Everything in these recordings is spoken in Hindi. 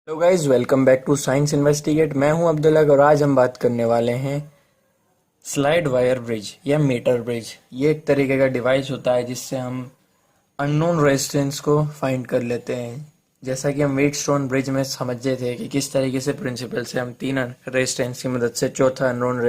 Hello guys, welcome back to science investigate. मैं हूं अब्दुल्ला और आज हम बात करने वाले हैं स्लाइड वायर ब्रिज या मीटर ब्रिज। ये एक तरीके का डिवाइस होता है जिससे हम अननोन रेजिस्टेंस को फाइंड कर लेते हैं। जैसा कि हम व्हीटस्टोन ब्रिज में समझे थे कि किस तरीके से प्रिंसिपल से हम तीन रेजिस्टेंस की मदद से चौथा अननोन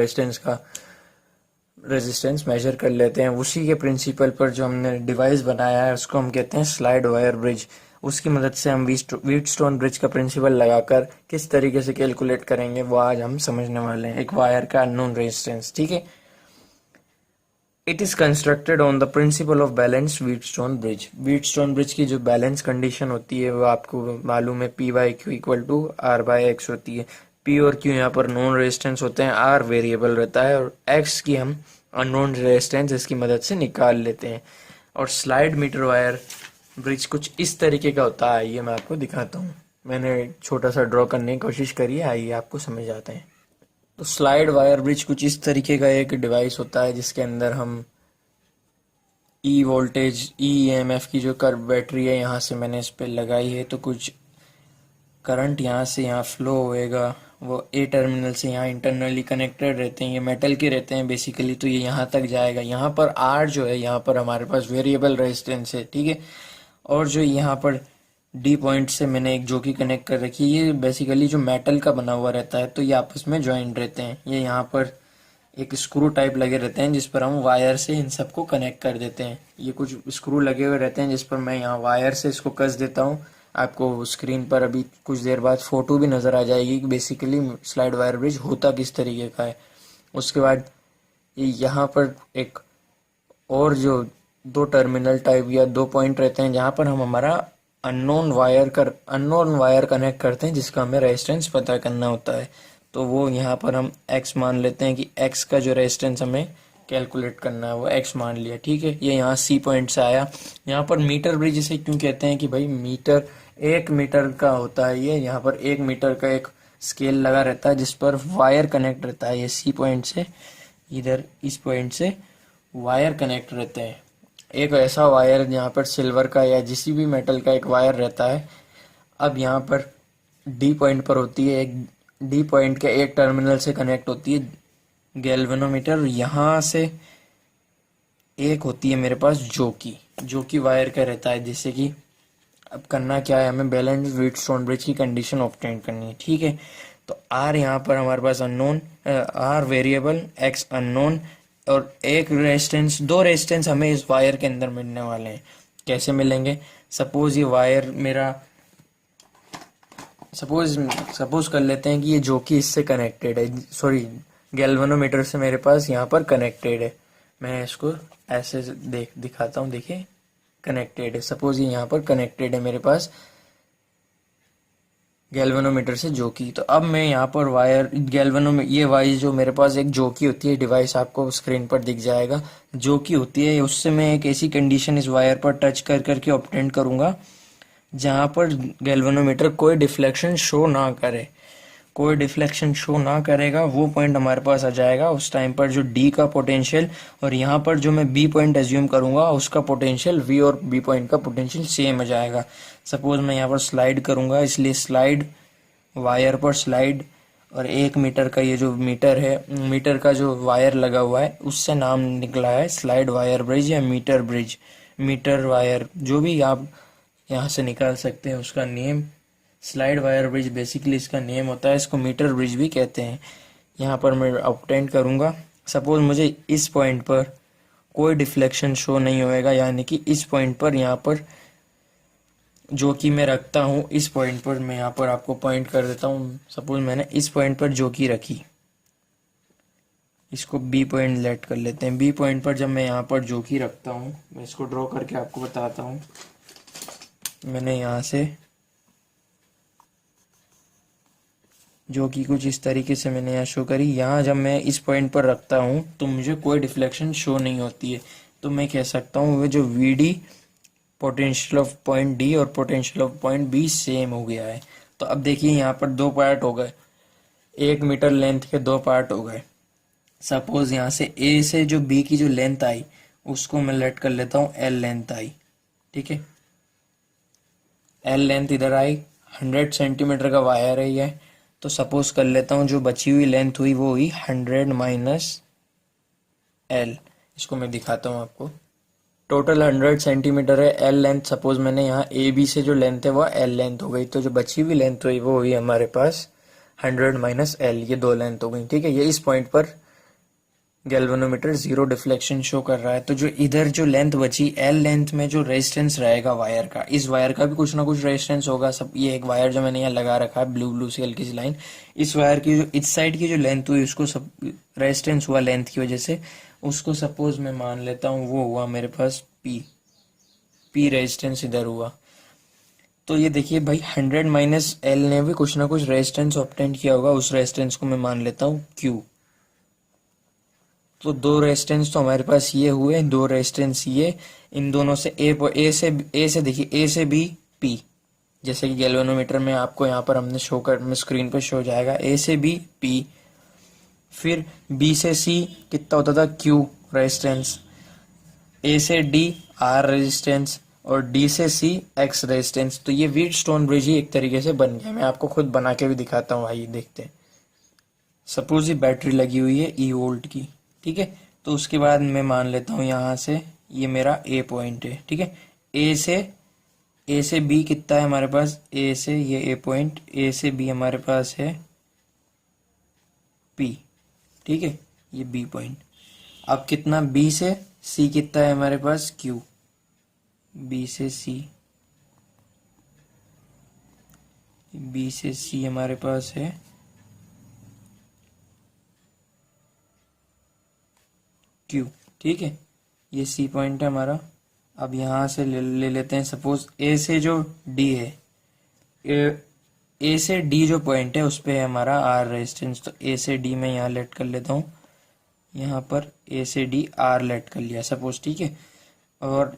रेजिस्टेंस मेजर कर लेते हैं। उसी के प्रिंसिपल पर जो हमने डिवाइस बनाया है उसको हम कहते हैं स्लाइड वायर ब्रिज। उसकी मदद से हम व्हीटस्टोन ब्रिज का प्रिंसिपल लगाकर किस तरीके से कैलकुलेट करेंगे वो आज हम समझने वाले हैं। एक वायर का अननोन रेजिस्टेंस, ठीक है। It is constructed on the principle of balance Wheatstone bridge. Wheatstone bridge की जो बैलेंस कंडीशन होती है वो आपको मालूम है, P by Q equal to R by X होती है। पी और क्यू यहाँ पर नॉन रेजिस्टेंस होते हैं, आर वेरिएबल रहता है और एक्स की हम अननोन रेजिस्टेंस इसकी मदद से निकाल लेते हैं। और स्लाइड मीटर वायर ब्रिज कुछ इस तरीके का होता है, ये मैं आपको दिखाता हूँ। मैंने छोटा सा ड्रॉ करने की कोशिश करी है, आइए आपको समझ आते हैं। तो स्लाइड वायर ब्रिज कुछ इस तरीके का एक डिवाइस होता है जिसके अंदर हम ई वोल्टेज EMF की जो कर बैटरी है यहाँ से मैंने इस पे लगाई है, तो कुछ करंट यहाँ से यहाँ फ्लो होएगा। वो ए टर्मिनल से यहाँ इंटरनली कनेक्टेड रहते हैं, ये मेटल के रहते हैं बेसिकली, तो ये यहाँ तक जाएगा। यहाँ पर आर जो है यहाँ पर हमारे पास वेरिएबल रेजिस्टेंस है, ठीक है। और जो यहाँ पर डी पॉइंट से मैंने एक जोकी कनेक्ट कर रखी है, ये बेसिकली जो मेटल का बना हुआ रहता है, तो ये आपस में ज्वाइंट रहते हैं। ये यहाँ पर एक स्क्रू टाइप लगे रहते हैं जिस पर हम वायर से इन सबको कनेक्ट कर देते हैं। ये कुछ स्क्रू लगे हुए रहते हैं जिस पर मैं यहाँ वायर से इसको कस देता हूँ। आपको स्क्रीन पर अभी कुछ देर बाद फोटो भी नजर आ जाएगी कि बेसिकली स्लाइड वायर ब्रिज होता किस तरीके का है। उसके बाद यहाँ पर एक और जो दो टर्मिनल टाइप या दो पॉइंट रहते हैं जहाँ पर हम हमारा अननोन वायर कनेक्ट करते हैं जिसका हमें रेजिस्टेंस पता करना होता है। तो वो यहाँ पर हम x मान लेते हैं कि x का जो रेजिस्टेंस हमें कैलकुलेट करना है वो x मान लिया, ठीक है। ये यहाँ C पॉइंट से आया। यहाँ पर मीटर ब्रिज इसे क्यों कहते हैं कि भाई मीटर 1 मीटर का होता है। ये यहाँ पर 1 मीटर का एक स्केल लगा रहता है जिस पर वायर कनेक्ट रहता है। ये C पॉइंट से इधर इस पॉइंट से वायर कनेक्ट रहते हैं। एक ऐसा वायर यहाँ पर सिल्वर का या किसी भी मेटल का एक वायर रहता है। अब यहाँ पर डी पॉइंट पर होती है, एक डी पॉइंट के एक टर्मिनल से कनेक्ट होती है गैल्वेनोमीटर। यहाँ से एक होती है मेरे पास जो कि वायर का रहता है। जैसे कि अब करना क्या है, हमें बैलेंस व्हीटस्टोन ब्रिज की कंडीशन ऑब्टेन करनी है, ठीक है। तो आर यहाँ पर हमारे पास unknown, R variable, X unknown और एक रेजिस्टेंस, दो रेजिस्टेंस हमें इस वायर के अंदर मिलने वाले हैं। कैसे मिलेंगे? सपोज ये वायर मेरा सपोज कर लेते हैं कि ये जो कि इससे कनेक्टेड है, सॉरी गैल्वेनोमीटर से मेरे पास यहाँ पर कनेक्टेड है। मैं इसको ऐसे दिखाता हूँ, देखिए कनेक्टेड है। सपोज ये यहाँ पर कनेक्टेड है मेरे पास गैल्वेनोमीटर से जोकी। तो अब मैं यहाँ पर वायर ये वायर जो मेरे पास एक जोकी होती है, डिवाइस आपको स्क्रीन पर दिख जाएगा, जोकी होती है। उससे मैं एक ऐसी कंडीशन इस वायर पर टच कर करके ऑब्टेन करूंगा जहां पर गैल्वेनोमीटर कोई डिफ्लेक्शन शो ना करे। कोई डिफ्लेक्शन शो ना करेगा वो पॉइंट हमारे पास आ जाएगा। उस टाइम पर जो डी का पोटेंशियल और यहाँ पर जो मैं बी पॉइंट एज्यूम करूंगा उसका पोटेंशियल, वी और बी पॉइंट का पोटेंशियल सेम हो जाएगा। सपोज मैं यहाँ पर स्लाइड करूंगा, इसलिए स्लाइड वायर पर स्लाइड, और 1 मीटर का ये जो मीटर है, मीटर का जो वायर लगा हुआ है उससे नाम निकला है स्लाइड वायर ब्रिज या मीटर ब्रिज। मीटर वायर जो भी आप यहाँ से निकाल सकते हैं उसका name slide wire bridge basically इसका नेम होता है। इसको मीटर ब्रिज भी कहते हैं। यहाँ पर मैं ऑब्टेन करूँगा, सपोज मुझे इस पॉइंट पर कोई डिफ्लेक्शन शो नहीं होएगा, यानी कि इस पॉइंट पर यहाँ पर जो कि मैं रखता हूँ, इस पॉइंट पर मैं यहाँ पर आपको पॉइंट कर देता हूँ। सपोज मैंने इस पॉइंट पर जो कि रखी, इसको बी पॉइंट लेट कर लेते हैं। बी पॉइंट पर जब मैं यहाँ पर जो कि रखता हूँ, मैं इसको ड्रॉ करके आपको बताता हूँ। मैंने यहाँ से जो कि कुछ इस तरीके से मैंने यहाँ शो करी, यहाँ जब मैं इस पॉइंट पर रखता हूँ तो मुझे कोई डिफ्लेक्शन शो नहीं होती है। तो मैं कह सकता हूँ वो जो VD potential of point D और potential of point B same हो गया है। तो अब देखिए यहाँ पर दो पार्ट हो गए, 1 मीटर लेंथ के दो पार्ट हो गए। सपोज यहाँ से ए से जो बी की जो लेंथ आई उसको मैं लेट कर लेता हूँ L लेंथ आई, ठीक है। L लेंथ इधर आई, 100 सेंटीमीटर का वायर है ये। तो सपोज कर लेता हूँ जो बची हुई लेंथ हुई वो हुई 100 माइनस एल। इसको मैं दिखाता हूँ आपको। टोटल 100 सेंटीमीटर है, एल लेंथ सपोज मैंने यहाँ ए बी से जो लेंथ है वो एल लेंथ हो गई, तो जो बची हुई लेंथ हुई वो हुई हमारे पास 100 माइनस एल, ये 2 लेंथ हो गई। ठीक है, ये इस पॉइंट पर गैल्वेनोमीटर जीरो डिफ्लेक्शन शो कर रहा है। तो जो इधर जो लेंथ बची एल लेंथ में जो रेजिस्टेंस रहेगा वायर का, इस वायर का भी कुछ ना कुछ रेजिस्टेंस होगा। सब ये एक वायर जो मैंने यहाँ लगा रखा है ब्लू ब्लू सी हल्की सी लाइन, इस वायर की जो इस साइड की जो लेंथ हुई उसको सब रेजिस्टेंस हुआ लेंथ की वजह से, उसको सपोज मैं मान लेता हूँ वो हुआ मेरे पास पी रेजिस्टेंस इधर हुआ। तो ये देखिए भाई 100 माइनस एल ने भी कुछ ना कुछ रेजिस्टेंस ऑब्टेन किया होगा, उस रेजिस्टेंस को मैं मान लेता हूँ क्यू। तो 2 रेजिस्टेंस तो हमारे पास ये हुए, 2 रेजिस्टेंस ये, इन दोनों से ए से देखिए ए से बी पी, जैसे कि गैल्वेनोमीटर में आपको यहाँ पर हमने शो कर स्क्रीन पर शो जाएगा ए से बी पी। फिर बी से सी कितना होता था क्यू रेजिस्टेंस, ए से डी आर रेजिस्टेंस और डी से सी एक्स रेजिस्टेंस। तो ये व्हीटस्टोन ब्रिज ही एक तरीके से बन गया। मैं आपको खुद बना के भी दिखाता हूँ, आइए देखते हैं। सपोज ये बैटरी लगी हुई है ई वोल्ट की, ठीक है। तो उसके बाद मैं मान लेता हूँ यहाँ से ये मेरा ए पॉइंट है, ठीक है। ए से बी कितना है हमारे पास, ए से ये ए पॉइंट, ए से बी हमारे पास है पी, ठीक है, ये बी पॉइंट। अब कितना बी से सी कितना है हमारे पास क्यू, बी से सी हमारे पास है क्यू, ठीक है। ये सी पॉइंट है हमारा। अब यहाँ से ले लेते हैं सपोज ए से जो डी है, ए से डी जो पॉइंट है उस पे है हमारा आर रेजिस्टेंस। तो ए से डी में यहाँ लेट कर लेता हूँ, यहाँ पर ए से डी आर लेट कर लिया सपोज, ठीक है। और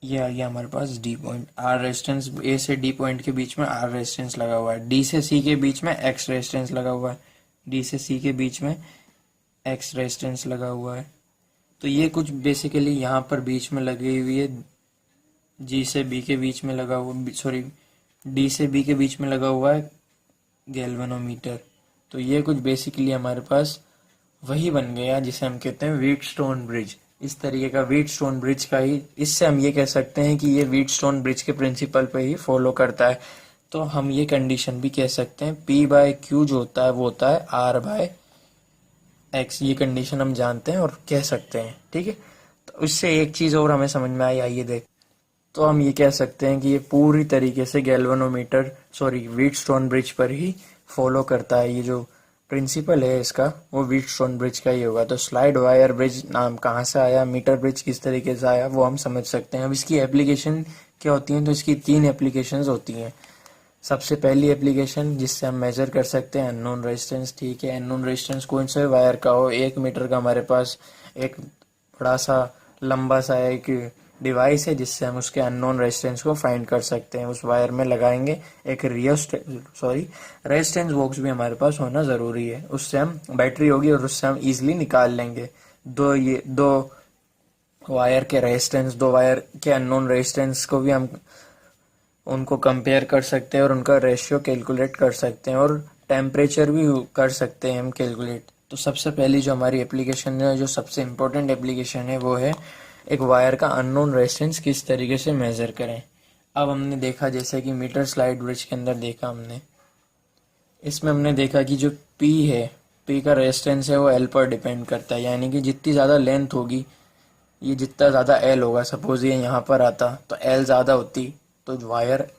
ये आ गया हमारे पास डी पॉइंट, आर रेजिस्टेंस ए से डी पॉइंट के बीच में आर रेजिस्टेंस लगा हुआ है, डी से सी के बीच में एक्स रेजिस्टेंस लगा हुआ है, डी से सी के बीच में एक्स रेजिस्टेंस लगा हुआ है। तो ये कुछ बेसिकली यहाँ पर बीच में लगी हुई है, जी से बी के बीच में लगा हुआ, सॉरी डी से बी के बीच में लगा हुआ है गैल्वेनोमीटर। तो ये कुछ बेसिकली हमारे पास वही बन गया जिसे हम कहते हैं व्हीटस्टोन ब्रिज। इस तरीके का व्हीटस्टोन ब्रिज का ही, इससे हम ये कह सकते हैं कि ये व्हीटस्टोन ब्रिज के प्रिंसिपल पे ही फॉलो करता है। तो हम ये कंडीशन भी कह सकते हैं पी बाय क्यू जो होता है वो होता है आर बाय एक्स। ये कंडीशन हम जानते हैं और कह सकते हैं, ठीक है। तो इससे एक चीज और हमें समझ में आई, आइए देख। तो हम ये कह सकते हैं कि ये पूरी तरीके से गैल्वेनोमीटर व्हीटस्टोन ब्रिज पर ही फॉलो करता है। ये जो प्रिंसिपल है इसका वो व्हीटस्टोन ब्रिज का ही होगा। तो स्लाइड वायर ब्रिज नाम कहाँ से आया, मीटर ब्रिज किस तरीके से आया, वो हम समझ सकते हैं। अब इसकी एप्लीकेशन क्या होती है, तो इसकी 3 एप्लीकेशंस होती हैं। सबसे पहली एप्लीकेशन जिससे हम मेजर कर सकते हैं अननोन रेजिस्टेंस, ठीक है। अननोन रेजिस्टेंस कौन से वायर का हो, 1 मीटर का हमारे पास एक बड़ा सा लंबा सा एक डिवाइस है जिससे हम उसके अननोन रेजिस्टेंस को फाइंड कर सकते हैं। उस वायर में लगाएंगे एक रेजिस्टेंस बॉक्स भी हमारे पास होना जरूरी है, उससे हम बैटरी होगी और उससे हम इजिली निकाल लेंगे दो वायर के रेजिस्टेंस, 2 वायर के अननोन रेजिस्टेंस को भी हम उनको कंपेयर कर सकते हैं और उनका रेशियो कैलकुलेट कर सकते हैं और टेम्परेचर भी कर सकते हैं हम कैलकुलेट। तो सबसे पहली जो हमारी एप्लीकेशन है, जो सबसे इम्पोर्टेंट एप्लीकेशन है, वो है एक वायर का अननोन रेजिस्टेंस किस तरीके से मेजर करें। अब हमने देखा जैसे कि मीटर स्लाइड ब्रिज के अंदर देखा हमने, इसमें हमने देखा कि जो P है, P का रेजिस्टेंस है वो L पर डिपेंड करता है। यानी कि जितनी ज़्यादा लेंथ होगी, ये जितना ज़्यादा L होगा, सपोज ये यहाँ पर आता तो L ज़्यादा होती, तो वायर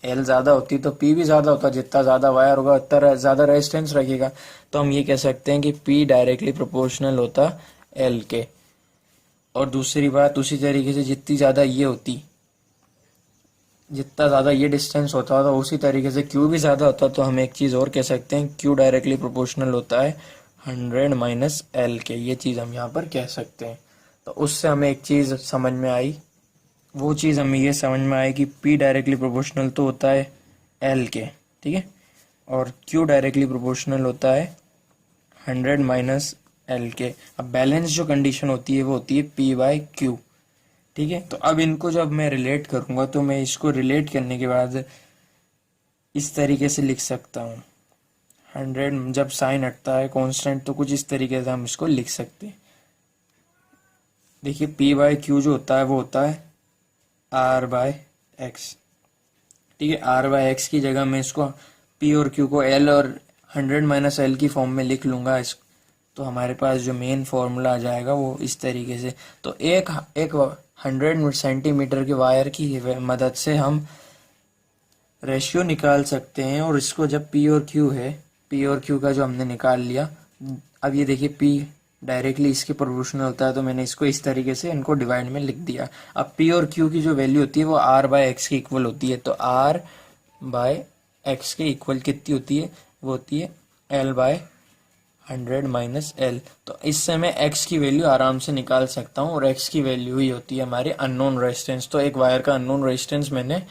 L ज़्यादा होती तो P भी ज़्यादा होता। जितना ज़्यादा वायर होगा उतना ज़्यादा रेजिस्टेंस रखेगा। तो हम ये कह सकते हैं कि P डायरेक्टली प्रोपोर्शनल होता L के। और दूसरी बात, उसी तरीके से जितनी ज़्यादा ये होती, जितना ज़्यादा ये डिस्टेंस होता तो उसी तरीके से Q भी ज़्यादा होता। तो हम एक चीज़ और कह सकते हैं, Q डायरेक्टली प्रोपोर्शनल होता है 100 माइनस L के। ये चीज़ हम यहाँ पर कह सकते हैं। तो उससे हमें एक चीज़ समझ में आई, वो चीज़ हमें ये समझ में आई कि P डायरेक्टली प्रोपोर्शनल तो होता है L के, ठीक है, और Q डायरेक्टली प्रोपोर्शनल होता है 100 माइनस L के। अब बैलेंस जो कंडीशन होती है वो होती है P बाय Q, ठीक है। तो अब इनको जब मैं रिलेट करूंगा तो मैं इसको रिलेट करने के बाद इस तरीके से लिख सकता हूँ। 100 जब साइन हटता है कांस्टेंट तो कुछ इस तरीके से हम इसको लिख सकते हैं। देखिए पी बाय क्यू जो होता है वो होता है आर बाय एक्स। ठीक है, आर बाय एक्स की जगह मैं इसको पी और क्यू को एल और 100 माइनस एल की फॉर्म में लिख लूंगा। इस तो हमारे पास जो मेन फॉर्मूला आ जाएगा वो इस तरीके से। तो एक 100 सेंटीमीटर के वायर की मदद से हम रेशियो निकाल सकते हैं। और इसको जब पी और क्यू है, पी और क्यू का जो हमने निकाल लिया, अब ये देखिए पी डायरेक्टली इसके प्रोपोर्शनल होता है तो मैंने इसको इस तरीके से इनको डिवाइड में लिख दिया। अब पी और क्यू की जो वैल्यू होती है वो आर बाय एक्स की इक्वल होती है। तो आर बाय एक्स के इक्वल कितनी होती है? वो होती है एल बाय 100 माइनस एल। तो इससे मैं x की वैल्यू आराम से निकाल सकता हूँ और x की वैल्यू ही होती है हमारी अननोन रेजिस्टेंस। तो एक वायर का अननोन रेजिस्टेंस मैंने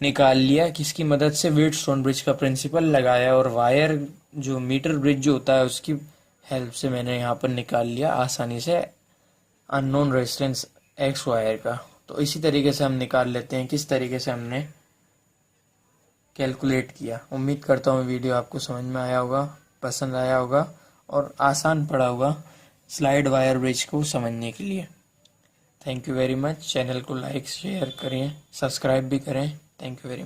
निकाल लिया, किसकी मदद से? व्हीटस्टोन ब्रिज का प्रिंसिपल लगाया और वायर जो मीटर ब्रिज जो होता है उसकी हेल्प से मैंने यहाँ पर निकाल लिया आसानी से अननोन रेजिस्टेंस एक्स वायर का। तो इसी तरीके से हम निकाल लेते हैं किस तरीके से हमने कैलकुलेट किया। उम्मीद करता हूँ वीडियो आपको समझ में आया होगा, पसंद आया होगा और आसान पड़ा होगा स्लाइड वायर ब्रिज को समझने के लिए। Thank you very much. Channel को लाइक शेयर करें, सब्सक्राइब भी करें। Thank you very much.